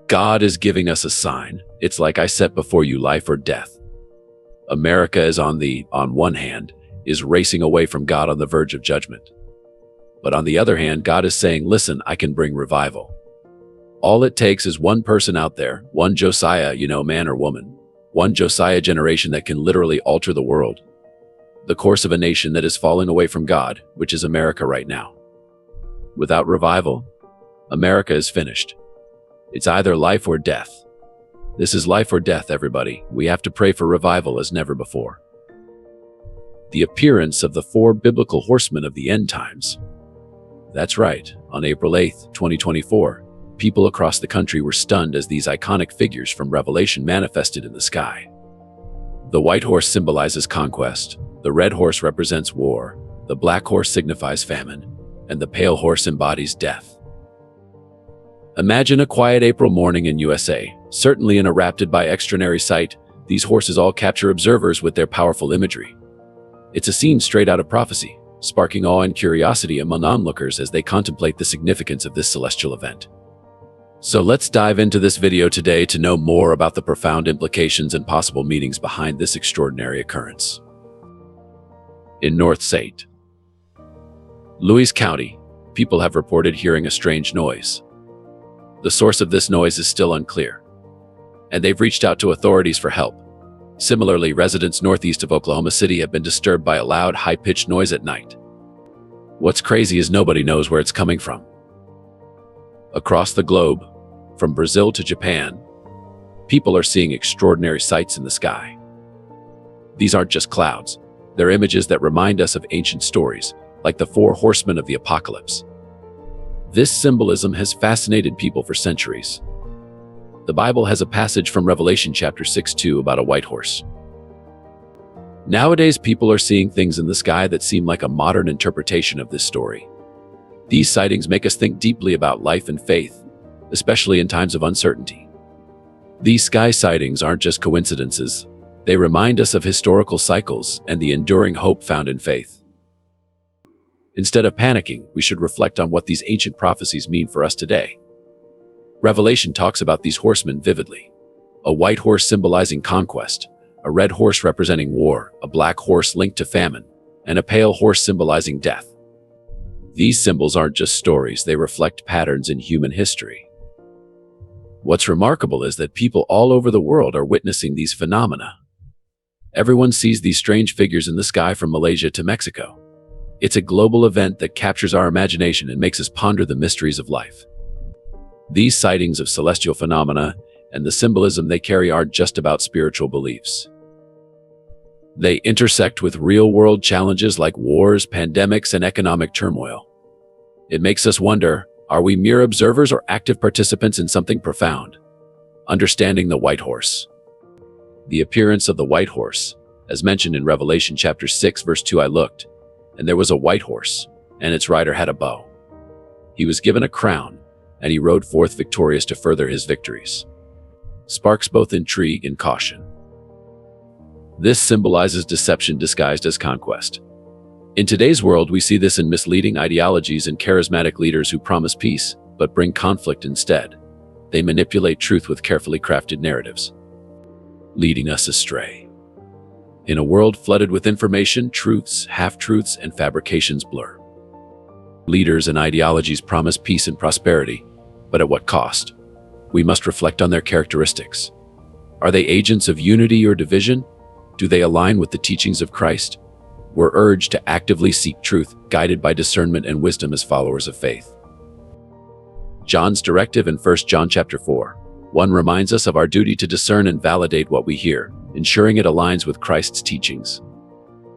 God is giving us a sign. It's like I set before you life or death. America is on one hand, is racing away from God on the verge of judgment. But on the other hand, God is saying, listen, I can bring revival. All it takes is one person out there, one Josiah, man or woman, one Josiah generation that can literally alter the world, the course of a nation that is falling away from God, which is America right now. Without revival, America is finished. It's either life or death. This is life or death, everybody. We have to pray for revival as never before. The appearance of the 4 biblical horsemen of the end times. That's right, on April 8th, 2024, people across the country were stunned as these iconic figures from Revelation manifested in the sky. The white horse symbolizes conquest, the red horse represents war, the black horse signifies famine, and the pale horse embodies death. Imagine a quiet April morning in USA, certainly in a rapted by extraordinary sight. These horses all capture observers with their powerful imagery. It's a scene straight out of prophecy, sparking awe and curiosity among onlookers as they contemplate the significance of this celestial event. So let's dive into this video today to know more about the profound implications and possible meanings behind this extraordinary occurrence. In North St. Louis County, people have reported hearing a strange noise. The source of this noise is still unclear, and they've reached out to authorities for help. Similarly, residents northeast of Oklahoma City have been disturbed by a loud, high-pitched noise at night. What's crazy is nobody knows where it's coming from. Across the globe, from Brazil to Japan, people are seeing extraordinary sights in the sky. These aren't just clouds. They're images that remind us of ancient stories, like the 4 horsemen of the apocalypse. This symbolism has fascinated people for centuries. The Bible has a passage from Revelation chapter 6:2 about a white horse. Nowadays, people are seeing things in the sky that seem like a modern interpretation of this story. These sightings make us think deeply about life and faith, especially in times of uncertainty. These sky sightings aren't just coincidences. They remind us of historical cycles and the enduring hope found in faith. Instead of panicking, we should reflect on what these ancient prophecies mean for us today. Revelation talks about these horsemen vividly. A white horse symbolizing conquest, a red horse representing war, a black horse linked to famine, and a pale horse symbolizing death. These symbols aren't just stories, they reflect patterns in human history. What's remarkable is that people all over the world are witnessing these phenomena. Everyone sees these strange figures in the sky from Malaysia to Mexico. It's a global event that captures our imagination and makes us ponder the mysteries of life. These sightings of celestial phenomena and the symbolism they carry aren't just about spiritual beliefs. They intersect with real-world challenges like wars, pandemics, and economic turmoil. It makes us wonder, are we mere observers or active participants in something profound? Understanding the white horse. The appearance of the white horse, as mentioned in Revelation chapter 6, verse 2, I looked, and there was a white horse, and its rider had a bow. He was given a crown, and he rode forth victorious to further his victories. Sparks both intrigue and caution. This symbolizes deception disguised as conquest. In today's world, we see this in misleading ideologies and charismatic leaders who promise peace, but bring conflict instead. They manipulate truth with carefully crafted narratives, leading us astray. In a world flooded with information, truths, half-truths, and fabrications blur. Leaders and ideologies promise peace and prosperity, but at what cost? We must reflect on their characteristics. Are they agents of unity or division? Do they align with the teachings of Christ? We're urged to actively seek truth, guided by discernment and wisdom as followers of faith. John's directive in 1 John chapter 4:1 reminds us of our duty to discern and validate what we hear, ensuring it aligns with Christ's teachings.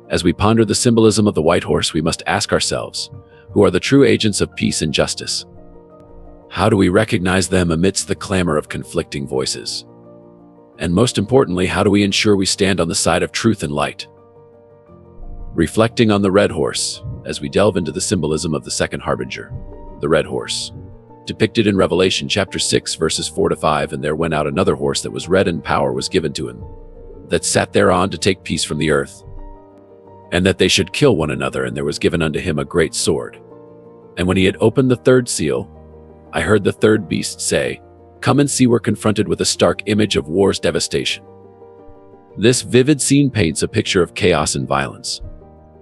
As we ponder the symbolism of the white horse, we must ask ourselves, who are the true agents of peace and justice? How do we recognize them amidst the clamor of conflicting voices? And most importantly, how do we ensure we stand on the side of truth and light? Reflecting on the red horse, as we delve into the symbolism of the second harbinger, the red horse, depicted in Revelation chapter 6, verses 4-5, and there went out another horse that was red, and power was given to him, that sat thereon to take peace from the earth, and that they should kill one another, and there was given unto him a great sword. And when he had opened the third seal, I heard the third beast say, come and see we're confronted with a stark image of war's devastation. This vivid scene paints a picture of chaos and violence,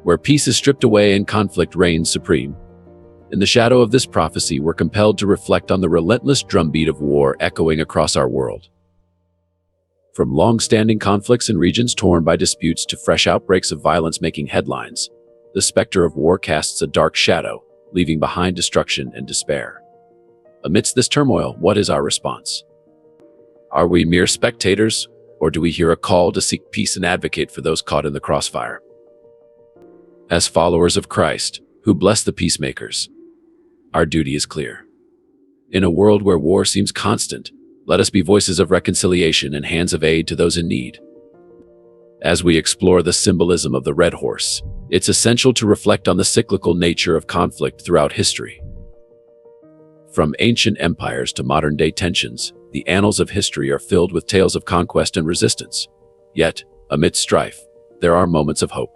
where peace is stripped away and conflict reigns supreme. In the shadow of this prophecy, we're compelled to reflect on the relentless drumbeat of war echoing across our world. From long-standing conflicts in regions torn by disputes to fresh outbreaks of violence making headlines, the specter of war casts a dark shadow, leaving behind destruction and despair. Amidst this turmoil, what is our response? Are we mere spectators, or do we hear a call to seek peace and advocate for those caught in the crossfire? As followers of Christ, who bless the peacemakers, our duty is clear. In a world where war seems constant, let us be voices of reconciliation and hands of aid to those in need. As we explore the symbolism of the red horse, it's essential to reflect on the cyclical nature of conflict throughout history. From ancient empires to modern-day tensions, the annals of history are filled with tales of conquest and resistance. Yet, amidst strife, there are moments of hope.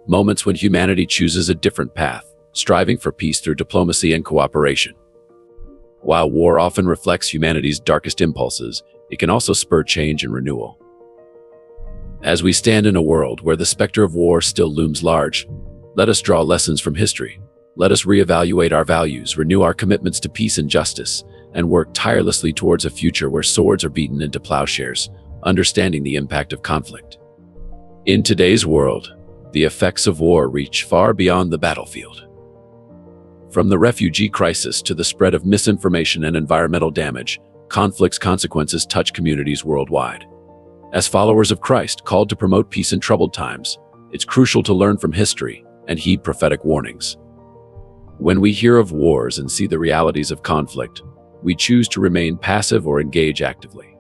Moments when humanity chooses a different path, striving for peace through diplomacy and cooperation. While war often reflects humanity's darkest impulses, it can also spur change and renewal. As we stand in a world where the specter of war still looms large, let us draw lessons from history. Let us reevaluate our values, renew our commitments to peace and justice, and work tirelessly towards a future where swords are beaten into plowshares, understanding the impact of conflict. In today's world, the effects of war reach far beyond the battlefield. From the refugee crisis to the spread of misinformation and environmental damage, conflict's consequences touch communities worldwide. As followers of Christ called to promote peace in troubled times, it's crucial to learn from history and heed prophetic warnings. When we hear of wars and see the realities of conflict, we choose to remain passive or engage actively.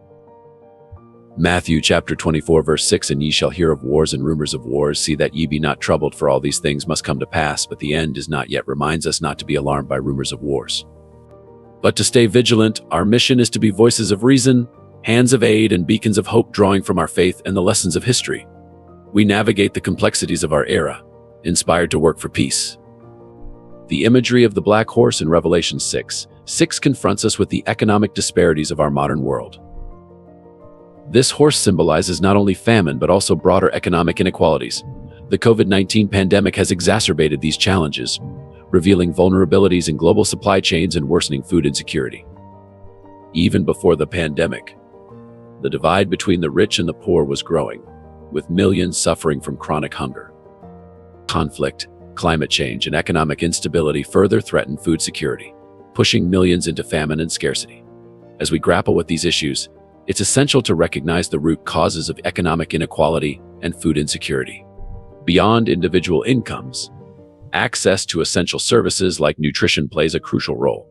Matthew chapter 24 verse 6, "And ye shall hear of wars and rumors of wars, see that ye be not troubled, for all these things must come to pass, but the end is not yet," reminds us not to be alarmed by rumors of wars, but to stay vigilant. Our mission is to be voices of reason, hands of aid, and beacons of hope, drawing from our faith and the lessons of history. We navigate the complexities of our era, inspired to work for peace. The imagery of the black horse in Revelation 6:6 confronts us with the economic disparities of our modern world. This horse symbolizes not only famine but also broader economic inequalities. The COVID-19 pandemic has exacerbated these challenges, revealing vulnerabilities in global supply chains and worsening food insecurity. Even before the pandemic, the divide between the rich and the poor was growing, with millions suffering from chronic hunger. Conflict, climate change, and economic instability further threaten food security, pushing millions into famine and scarcity. As we grapple with these issues, it's essential to recognize the root causes of economic inequality and food insecurity. Beyond individual incomes, access to essential services like nutrition plays a crucial role.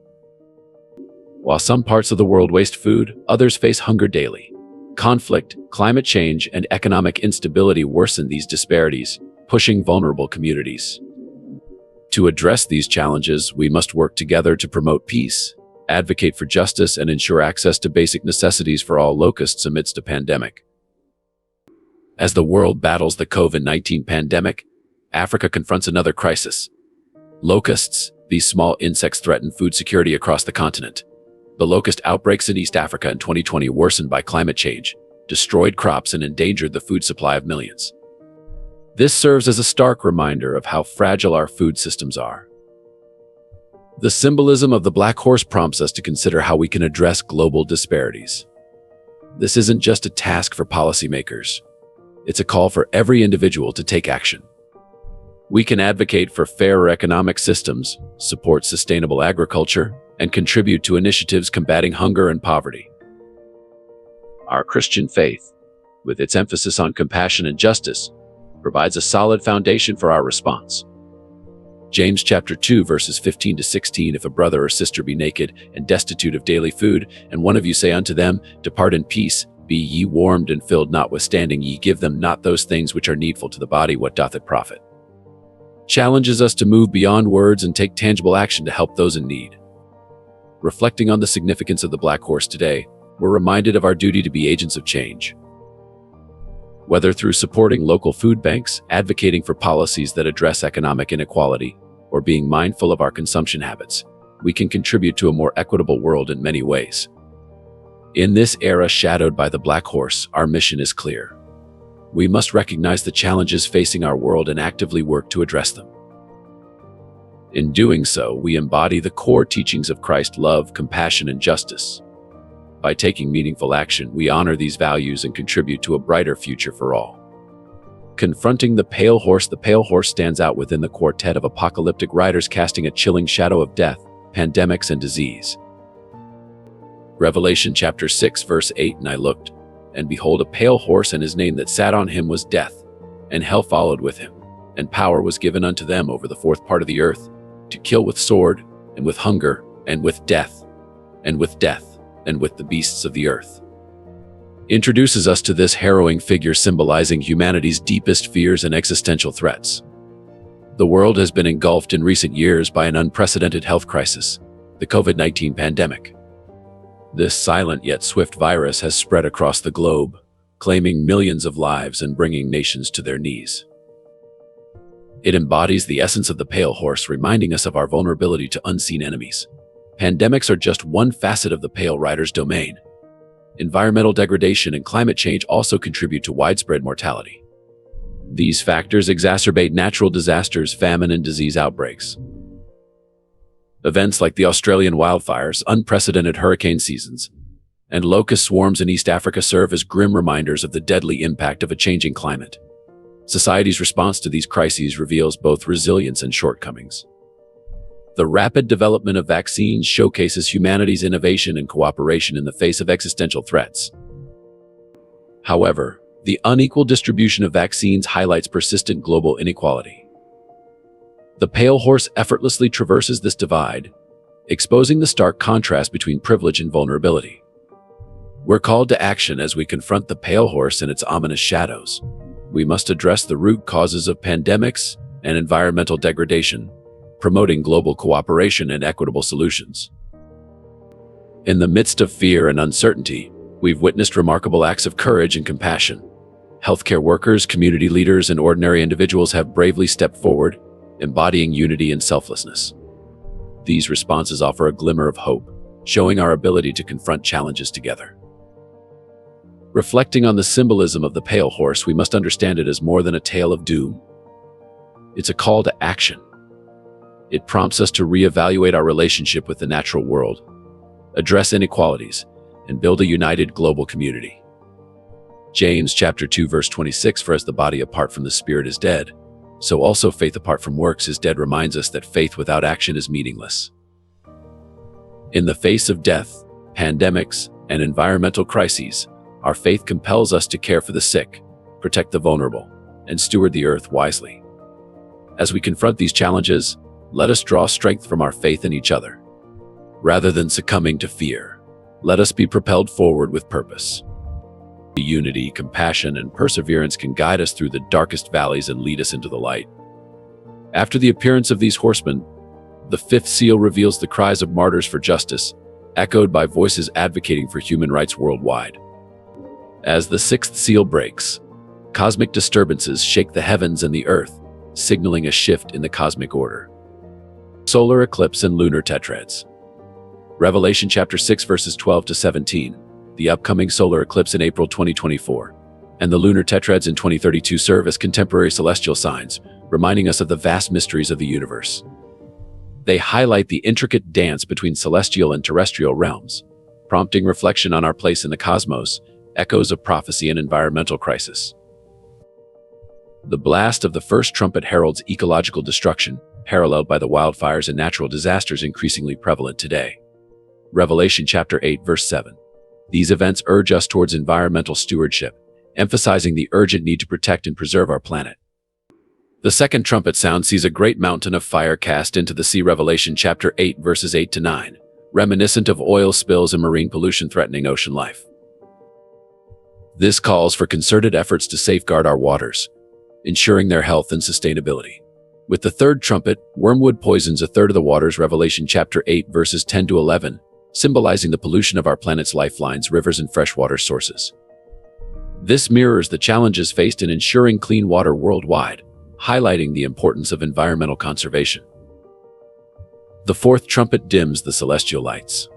While some parts of the world waste food, others face hunger daily. Conflict, climate change, and economic instability worsen these disparities, pushing vulnerable communities. To address these challenges, we must work together to promote peace, advocate for justice, and ensure access to basic necessities for all locusts amidst a pandemic. As the world battles the COVID-19 pandemic, Africa confronts another crisis. Locusts, these small insects, threaten food security across the continent. The locust outbreaks in East Africa in 2020, worsened by climate change, destroyed crops and endangered the food supply of millions. This serves as a stark reminder of how fragile our food systems are. The symbolism of the black horse prompts us to consider how we can address global disparities. This isn't just a task for policymakers. It's a call for every individual to take action. We can advocate for fairer economic systems, support sustainable agriculture, and contribute to initiatives combating hunger and poverty. Our Christian faith, with its emphasis on compassion and justice, provides a solid foundation for our response. James chapter 2 verses 15 to 16, "If a brother or sister be naked and destitute of daily food, and one of you say unto them, Depart in peace, be ye warmed and filled, notwithstanding ye give them not those things which are needful to the body, what doth it profit?" Challenges us to move beyond words and take tangible action to help those in need. Reflecting on the significance of the black horse today, we're reminded of our duty to be agents of change. Whether through supporting local food banks, advocating for policies that address economic inequality, or being mindful of our consumption habits, we can contribute to a more equitable world in many ways. In this era shadowed by the Black Horse, our mission is clear. We must recognize the challenges facing our world and actively work to address them. In doing so, we embody the core teachings of Christ: love, compassion, and justice. By taking meaningful action, we honor these values and contribute to a brighter future for all. Confronting the Pale Horse stands out within the quartet of apocalyptic riders, casting a chilling shadow of death, pandemics, and disease. Revelation chapter 6, verse 8, "And I looked, and behold, a pale horse, and his name that sat on him was Death, and hell followed with him. And power was given unto them over the fourth part of the earth, to kill with sword, and with hunger, and with death, and with the beasts of the earth." Introduces us to this harrowing figure symbolizing humanity's deepest fears and existential threats. The world has been engulfed in recent years by an unprecedented health crisis, the COVID-19 pandemic. This silent yet swift virus has spread across the globe, claiming millions of lives and bringing nations to their knees. It embodies the essence of the Pale Horse, reminding us of our vulnerability to unseen enemies. Pandemics are just one facet of the Pale Rider's domain. Environmental degradation and climate change also contribute to widespread mortality. These factors exacerbate natural disasters, famine, and disease outbreaks. Events like the Australian wildfires, unprecedented hurricane seasons, and locust swarms in East Africa serve as grim reminders of the deadly impact of a changing climate. Society's response to these crises reveals both resilience and shortcomings. The rapid development of vaccines showcases humanity's innovation and cooperation in the face of existential threats. However, the unequal distribution of vaccines highlights persistent global inequality. The Pale Horse effortlessly traverses this divide, exposing the stark contrast between privilege and vulnerability. We're called to action as we confront the Pale Horse and its ominous shadows. We must address the root causes of pandemics and environmental degradation, promoting global cooperation and equitable solutions. In the midst of fear and uncertainty, we've witnessed remarkable acts of courage and compassion. Healthcare workers, community leaders, and ordinary individuals have bravely stepped forward, embodying unity and selflessness. These responses offer a glimmer of hope, showing our ability to confront challenges together. Reflecting on the symbolism of the Pale Horse, we must understand it as more than a tale of doom. It's a call to action. It prompts us to reevaluate our relationship with the natural world, address inequalities, and build a united global community. James chapter 2 verse 26, "For as the body apart from the spirit is dead, so also faith apart from works is dead," reminds us that faith without action is meaningless. In the face of death, pandemics, and environmental crises, our faith compels us to care for the sick, protect the vulnerable, and steward the earth wisely. As we confront these challenges, let us draw strength from our faith in each other. Rather than succumbing to fear, let us be propelled forward with purpose. Unity, compassion, and perseverance can guide us through the darkest valleys and lead us into the light. After the appearance of these horsemen, the fifth seal reveals the cries of martyrs for justice, echoed by voices advocating for human rights worldwide. As the sixth seal breaks, cosmic disturbances shake the heavens and the earth, signaling a shift in the cosmic order. Solar eclipse and lunar tetrads. Revelation chapter 6 verses 12 to 17. The upcoming solar eclipse in April 2024 and the lunar tetrads in 2032 serve as contemporary celestial signs, reminding us of the vast mysteries of the universe. They highlight the intricate dance between celestial and terrestrial realms, prompting reflection on our place in the cosmos, echoes of prophecy and environmental crisis. The blast of the first trumpet heralds ecological destruction, paralleled by the wildfires and natural disasters increasingly prevalent today. Revelation chapter 8 verse 7. These events urge us towards environmental stewardship, emphasizing the urgent need to protect and preserve our planet. The second trumpet sound sees a great mountain of fire cast into the sea. Revelation chapter 8 verses 8 to 9, reminiscent of oil spills and marine pollution threatening ocean life. This calls for concerted efforts to safeguard our waters, ensuring their health and sustainability. With the third trumpet, wormwood poisons a third of the waters. Revelation chapter 8 verses 10 to 11, symbolizing the pollution of our planet's lifelines, rivers, and freshwater sources. This mirrors the challenges faced in ensuring clean water worldwide, highlighting the importance of environmental conservation. The fourth trumpet dims the celestial lights.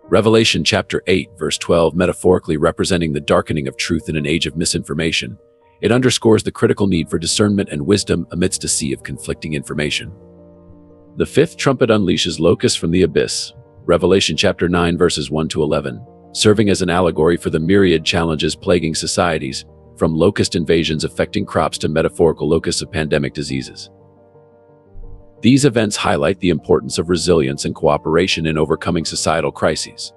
Revelation chapter 8, verse 12, metaphorically representing the darkening of truth in an age of misinformation, it underscores the critical need for discernment and wisdom amidst a sea of conflicting information. The fifth trumpet unleashes locusts from the abyss. Revelation chapter 9, verses 1 to 11, serving as an allegory for the myriad challenges plaguing societies, from locust invasions affecting crops to metaphorical locusts of pandemic diseases. These events highlight the importance of resilience and cooperation in overcoming societal crises.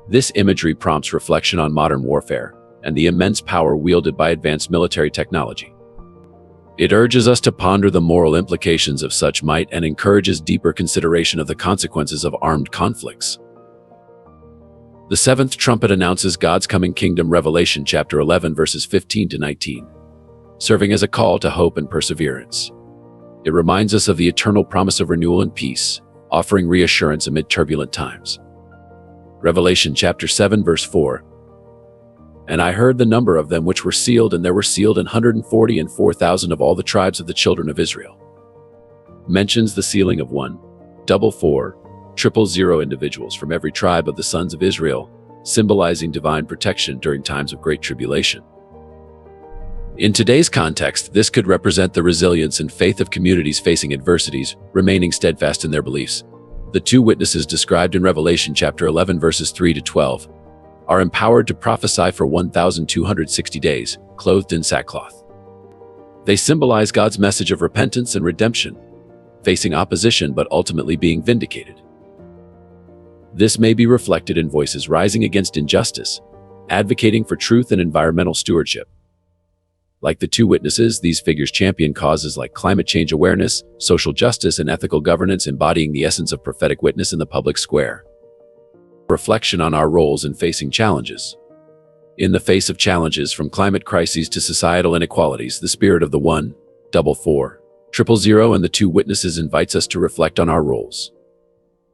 This imagery prompts reflection on modern warfare and the immense power wielded by advanced military technology. It urges us to ponder the moral implications of such might and encourages deeper consideration of the consequences of armed conflicts. The seventh trumpet announces God's coming kingdom. Revelation chapter 11, verses 15 to 19, serving as a call to hope and perseverance. It reminds us of the eternal promise of renewal and peace, offering reassurance amid turbulent times. Revelation chapter 7, verse 4, "And I heard the number of them which were sealed, and there were sealed 144,000 of all the tribes of the children of Israel." Mentions the sealing of 1,4,4,000 individuals from every tribe of the sons of Israel, symbolizing divine protection during times of great tribulation. In today's context, this could represent the resilience and faith of communities facing adversities, remaining steadfast in their beliefs. The two witnesses described in Revelation chapter 11, verses 3 to 12, are empowered to prophesy for 1,260 days, clothed in sackcloth. They symbolize God's message of repentance and redemption, facing opposition but ultimately being vindicated. This may be reflected in voices rising against injustice, advocating for truth and environmental stewardship. Like the two witnesses, these figures champion causes like climate change awareness, social justice, and ethical governance, embodying the essence of prophetic witness in the public square. Reflection on our roles in facing challenges. In the face of challenges from climate crises to societal inequalities, the spirit of the 1,4,4,000 and the two witnesses invites us to reflect on our roles.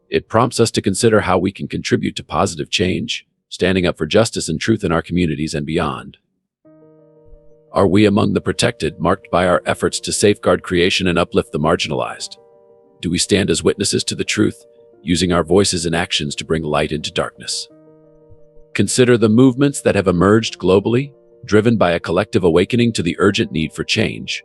It prompts us to consider how we can contribute to positive change, standing up for justice and truth in our communities and beyond. Are we among the protected, marked by our efforts to safeguard creation and uplift the marginalized? Do we stand as witnesses to the truth, using our voices and actions to bring light into darkness? Consider the movements that have emerged globally, driven by a collective awakening to the urgent need for change.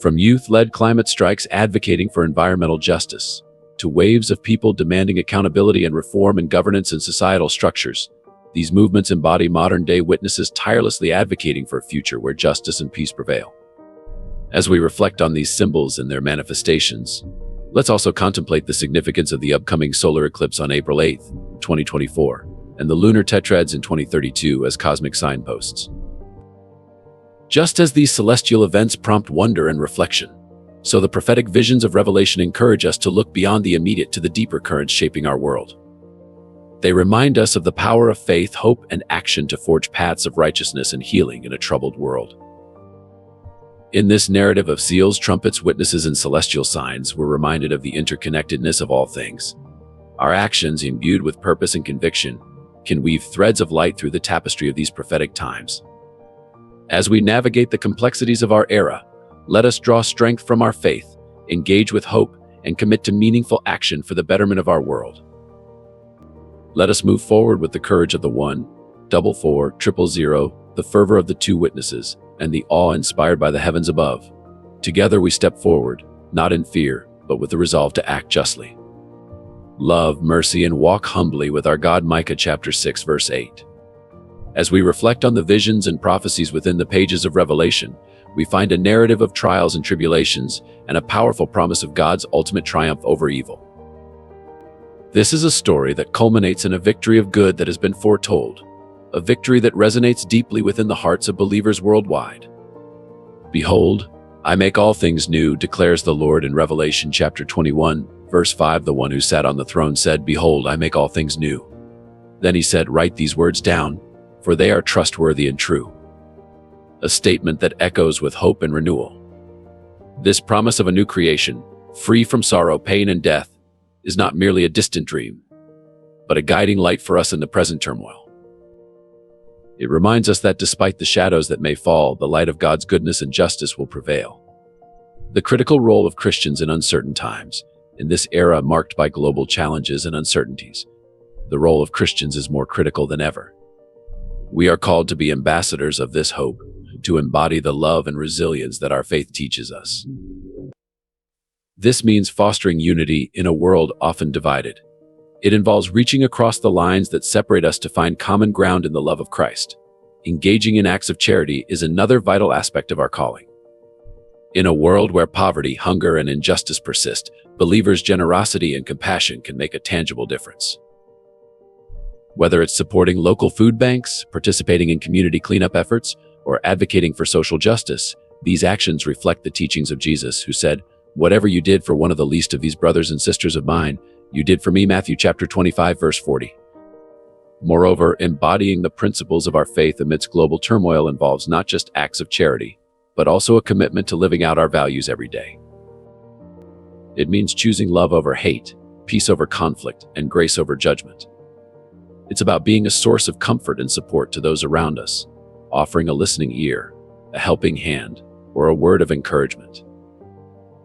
From youth-led climate strikes advocating for environmental justice, to waves of people demanding accountability and reform in governance and societal structures, these movements embody modern-day witnesses tirelessly advocating for a future where justice and peace prevail. As we reflect on these symbols and their manifestations, let's also contemplate the significance of the upcoming solar eclipse on April 8, 2024, and the lunar tetrads in 2032 as cosmic signposts. Just as these celestial events prompt wonder and reflection, so the prophetic visions of Revelation encourage us to look beyond the immediate to the deeper currents shaping our world. They remind us of the power of faith, hope, and action to forge paths of righteousness and healing in a troubled world. In this narrative of seals, trumpets, witnesses, and celestial signs, we're reminded of the interconnectedness of all things. Our actions, imbued with purpose and conviction, can weave threads of light through the tapestry of these prophetic times. As we navigate the complexities of our era, let us draw strength from our faith, engage with hope, and commit to meaningful action for the betterment of our world. Let us move forward with the courage of the 1,4,4,000, the fervor of the two witnesses, and the awe inspired by the heavens above. Together we step forward, not in fear, but with the resolve to act justly, love mercy, and walk humbly with our God. Micah chapter 6, verse 8. As we reflect on the visions and prophecies within the pages of Revelation, we find a narrative of trials and tribulations and a powerful promise of God's ultimate triumph over evil. This is a story that culminates in a victory of good that has been foretold, a victory that resonates deeply within the hearts of believers worldwide. Behold, I make all things new, declares the Lord in Revelation chapter 21, verse 5. The one who sat on the throne said, "Behold, I make all things new." Then he said, "Write these words down, for they are trustworthy and true." A statement that echoes with hope and renewal. This promise of a new creation, free from sorrow, pain, and death, is not merely a distant dream, but a guiding light for us in the present turmoil. It reminds us that despite the shadows that may fall, the light of God's goodness and justice will prevail. The critical role of Christians in uncertain times In this era marked by global challenges and uncertainties, the role of Christians is more critical than ever. We are called to be ambassadors of this hope, to embody the love and resilience that our faith teaches us. This means fostering unity in a world often divided. It involves reaching across the lines that separate us to find common ground in the love of Christ. Engaging in acts of charity is another vital aspect of our calling. In a world where poverty, hunger, and injustice persist, believers' generosity and compassion can make a tangible difference. Whether it's supporting local food banks, participating in community cleanup efforts, or advocating for social justice, these actions reflect the teachings of Jesus, who said, "Whatever you did for one of the least of these brothers and sisters of mine, you did for me." Matthew chapter 25, verse 40. Moreover, embodying the principles of our faith amidst global turmoil involves not just acts of charity, but also a commitment to living out our values every day. It means choosing love over hate, peace over conflict, and grace over judgment. It's about being a source of comfort and support to those around us, offering a listening ear, a helping hand, or a word of encouragement.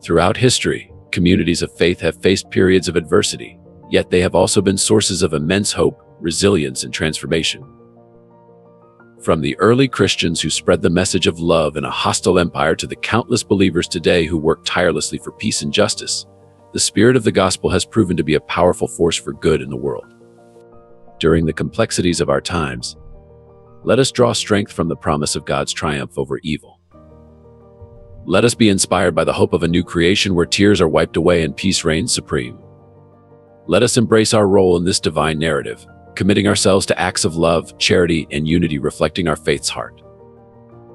Throughout history, communities of faith have faced periods of adversity, yet they have also been sources of immense hope, resilience, and transformation. From the early Christians who spread the message of love in a hostile empire to the countless believers today who work tirelessly for peace and justice, the spirit of the gospel has proven to be a powerful force for good in the world. During the complexities of our times, let us draw strength from the promise of God's triumph over evil. Let us be inspired by the hope of a new creation where tears are wiped away and peace reigns supreme. Let us embrace our role in this divine narrative, committing ourselves to acts of love, charity, and unity reflecting our faith's heart.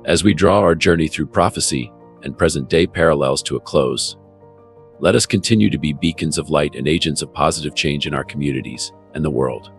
As we draw our journey through prophecy and present-day parallels to a close, let us continue to be beacons of light and agents of positive change in our communities and the world.